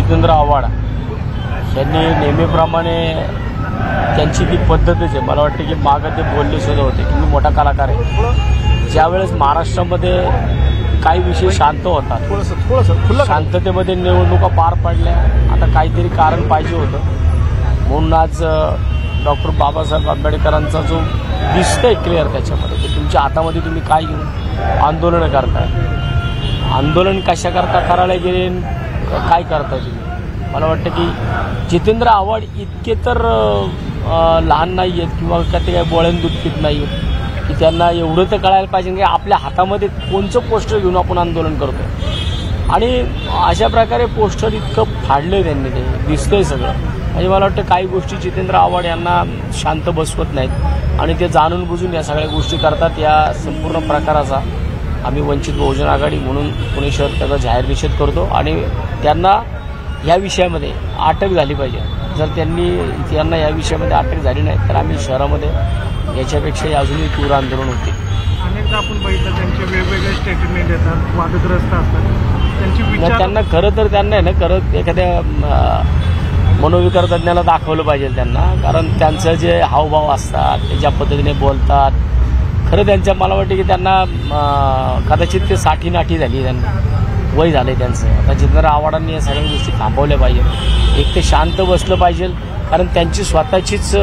जितेंद्र आव्हाड यांनी नेहमीप्रमाणे त्यांची ती पद्धतच आहे. मला वाटतं की मागं ते बोलले सुद्धा होते की मी मोठा कलाकार आहे. ज्यावेळेस महाराष्ट्रामध्ये काही विषय शांत होतात, शांततेमध्ये निवडणुका पार पडल्या, आता काहीतरी कारण पाहिजे होतं म्हणून आज डॉक्टर बाबासाहेब आंबेडकरांचा जो दिसतंय क्लिअर त्याच्यामध्ये की तुमच्या हातामध्ये तुम्ही काय घेऊन आंदोलन करताय, आंदोलन कशाकरता करायला गेले, काय करताय तुम्ही. मला वाटतं की जितेंद्र आव्हाड इतके तर लहान नाही आहेत किंवा ते काही बोळ्यान दुःखीत नाही आहेत की त्यांना एवढं तर कळायला पाहिजे की आपल्या हातामध्ये कोणचं पोस्टर घेऊन आपण आंदोलन करतो. आणि अशा प्रकारे पोस्टर इतकं फाडलं त्यांनी, ते दिसतंय सगळं. म्हणजे मला वाटतं काही गोष्टी जितेंद्र आव्हाड यांना शांत बसवत नाहीत आणि ते जाणून बुजून या सगळ्या गोष्टी करतात. या संपूर्ण प्रकाराचा आम्ही वंचित बहुजन आघाडी म्हणून पुणे शहर त्याचा जाहीर निषेध करतो आणि त्यांना या विषयामध्ये अटक झाली पाहिजे. जर त्यांना या विषयामध्ये अटक झाली नाही तर आम्ही शहरामध्ये याच्यापेक्षाही अजूनही तीव्र आंदोलन होते. अनेकदा आपण बघितलं त्यांचे वेगवेगळे स्टेटमेंट येतात, वादग्रस्त असतात, त्यांना खरं तर त्यांना ना खरं एखाद्या मनोविकार तज्ज्ञाला दाखवलं पाहिजे त्यांना, कारण त्यांचं जे हावभाव असतात ते ज्या पद्धतीने बोलतात, खरं त्यांच्या मला वाटतं की त्यांना कदाचित ते 60-90 झाली, त्यांना वय झालं आहे त्यांचं. आता जितेंद्र आव्हाडांनी या सगळ्या गोष्टी थांबवल्या पाहिजे. एक ते शांत बसलं पाहिजे, कारण त्यांची स्वतःचीच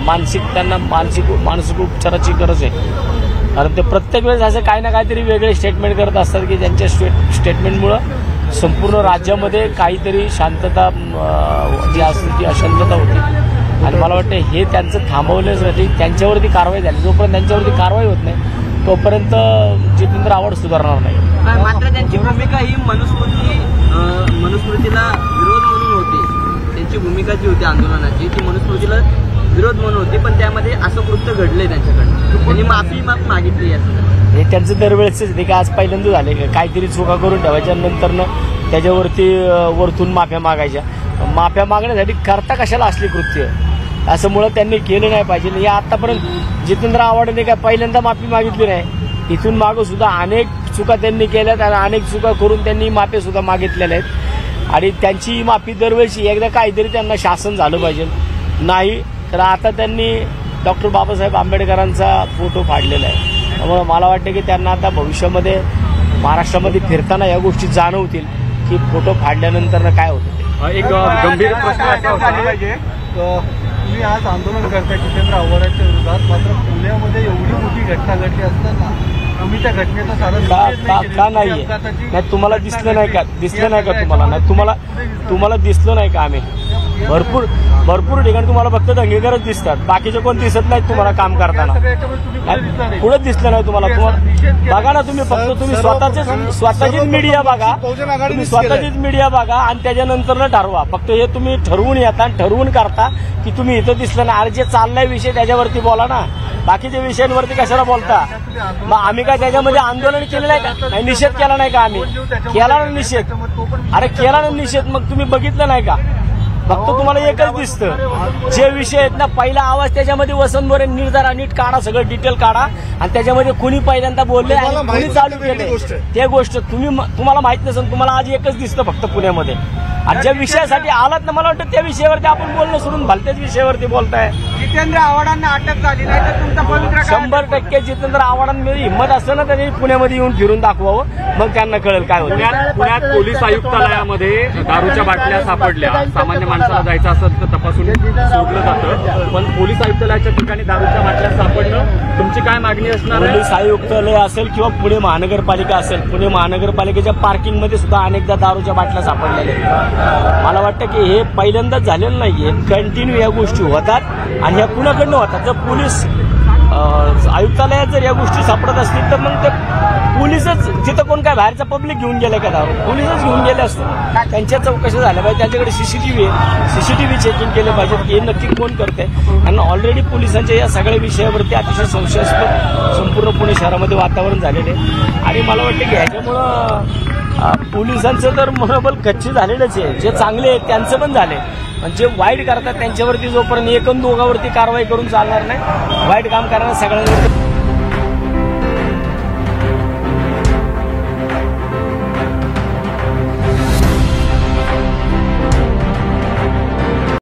मानसिक उपचाराची गरज आहे. कारण ते प्रत्येक वेळेस असं काही ना काहीतरी वेगळे स्टेटमेंट करत असतात की ज्यांच्या स्टेटमेंटमुळं संपूर्ण राज्यामध्ये काहीतरी शांतता जी असते ती अशांतता होती. आणि मला वाटतं हे त्यांचं थांबवण्यासाठी त्यांच्यावरती कारवाई झाली. जोपर्यंत त्यांच्यावरती कारवाई होत नाही तोपर्यंत जितेंद्र आव्हाड सुधारणार नाही. मात्र त्यांची भूमिका ही मनुस्मृतीला विरोध म्हणून होती. त्यांची भूमिका जी होती आंदोलनाची ती मनुस्मृतीला विरोध म्हणून होती, पण त्यामध्ये असं कृत्य घडलंय त्यांच्याकडनं. त्यांनी माफी मागितली आहे. हे त्यांचं दरवेळेसच ते काय आज पहिल्यांदा झाले का काहीतरी चुका करून ठेवायच्या नंतरनं त्याच्यावरती वरतून माफ्या मागायच्या. माफ्या मागण्यासाठी करता कशाला असली कृत्य, असं मुळं त्यांनी केलं नाही पाहिजे. या आतापर्यंत जितेंद्र आव्हाडने काय पहिल्यांदा माफी मागितली नाही. इथून मागं सुद्धा अनेक चुका त्यांनी केल्यात आणि अनेक चुका करून त्यांनी माफी सुद्धा मागितलेल्या आहेत. आणि त्यांची माफी दरवेळी एकदा काहीतरी त्यांना शासन झालं पाहिजे. नाही तर आता त्यांनी डॉक्टर बाबासाहेब आंबेडकरांचा फोटो फाडलेला आहे. त्यामुळे मला वाटतं की त्यांना आता भविष्यामध्ये महाराष्ट्रामध्ये फिरताना या गोष्टी जाणवतील की फोटो फाडल्यानंतर काय होतं. एक गंभीर प्रश्न असा होता, तुम्ही आज आंदोलन करताय जितेंद्र आव्हाडांच्या विरोधात, मात्र पुण्यामध्ये एवढी मोठी घटना घडली असताना तुम्ही त्या घटनेचा का नाहीये? तुम्हाला दिसलं नाही का? तुम्हाला नाही तुम्हाला दिसलं नाही का? आम्ही भरपूर ठिकाणी तुम्हाला फक्त दंगेकरच दिसतात, बाकीचे कोण दिसत नाहीत तुम्हाला काम करताना. पुढे दिसलं नाही तुम्हाला. बघा ना तुम्ही, फक्त तुम्ही स्वतःचीच मीडिया बघा, तुम्ही स्वतःचीच मीडिया बघा आणि त्याच्यानंतर ठरवा. फक्त हे तुम्ही ठरवून येता आणि ठरवून करता की तुम्ही इथं दिसलं नाही. अरे जे चाललाय विषय त्याच्यावरती बोला ना, बाकीच्या विषयांवरती कशाला बोलता? मग आम्ही काय त्याच्यामध्ये आंदोलन केलेलं आहे का? नाही, निषेध केला नाही का? आम्ही केला ना निषेध. अरे केला ना निषेध, मग तुम्ही बघितलं नाही का? फक्त तुम्हाला एकच दिसतं. जे विषय आहेत ना, पहिला आवाज त्याच्यामध्ये वसंत मोरे नीट काढा, सगळं डिटेल काढा आणि त्याच्यामध्ये कुणी पहिल्यांदा बोलले आणि कुणी चालू केले ते गोष्ट तुम्हाला माहित नसेल. तुम्हाला आज एकच दिसतं फक्त पुण्यामध्ये. आणि ज्या विषयासाठी आलात ना, मला वाटतं त्या विषयावरती आपण बोलणं सोडून भलत्याच विषयावरती बोलताय. जितेंद्र आव्हाडांना अटक झाली नाही तर तुमचा पवित्र 100% जितेंद्र आव्हाडांमध्ये हिंमत असतं ना, त्यांनी पुण्यामध्ये येऊन फिरून दाखवावं, मग त्यांना कळेल काय होतं. पुण्यात पोलीस आयुक्तालयामध्ये दारूच्या बाटल्या सापडल्या. सामान्य माणसाला जायचं असेल तर तपासून सोडलं जातं, पण पोलीस आयुक्तालयाच्या ठिकाणी दारूच्या बाटल्या सापडणं, तुमची काय मागणी असणार? पोलीस आयुक्तालय असेल किंवा पुणे महानगरपालिका असेल, पुणे महानगरपालिकेच्या पार्किंगमध्ये सुद्धा अनेकदा दारूच्या बाटल्या सापडलेल्या. मला वाटतं की हे पहिल्यांदाच झालेलं नाहीये. कंटिन्यू या गोष्टी होतात आणि ह्या कुणाकडनं होतात. जर पोलीस आयुक्तालयात जर या गोष्टी सापडत असतील तर मग ते पोलीसच, तिथं कोण काय बाहेरचा पब्लिक घेऊन गेले का दारू? पोलीसच घेऊन गेले असते. त्यांच्या चौकशी झाल्या पाहिजे, त्यांच्याकडे सीसीटीव्ही चेकिंग केलं पाहिजे की हे नक्की कोण करते. आणि ऑलरेडी पोलिसांच्या या सगळ्या विषयावरती अतिशय संशयास्पद संपूर्ण पुणे शहरामध्ये वातावरण झालेलं आहे. आणि मला वाटतं की ह्याच्यामुळं पोलिसांचं तर मनोबल कच्चे झालेलंच आहे. जे चांगले आहेत त्यांचं पण झाले, पण जे वाईट करतात त्यांच्यावरती जोपर्यंत एकूण दोघांवरती कारवाई करून चालणार नाही, वाईट काम करणाऱ्या सगळ्यांवरती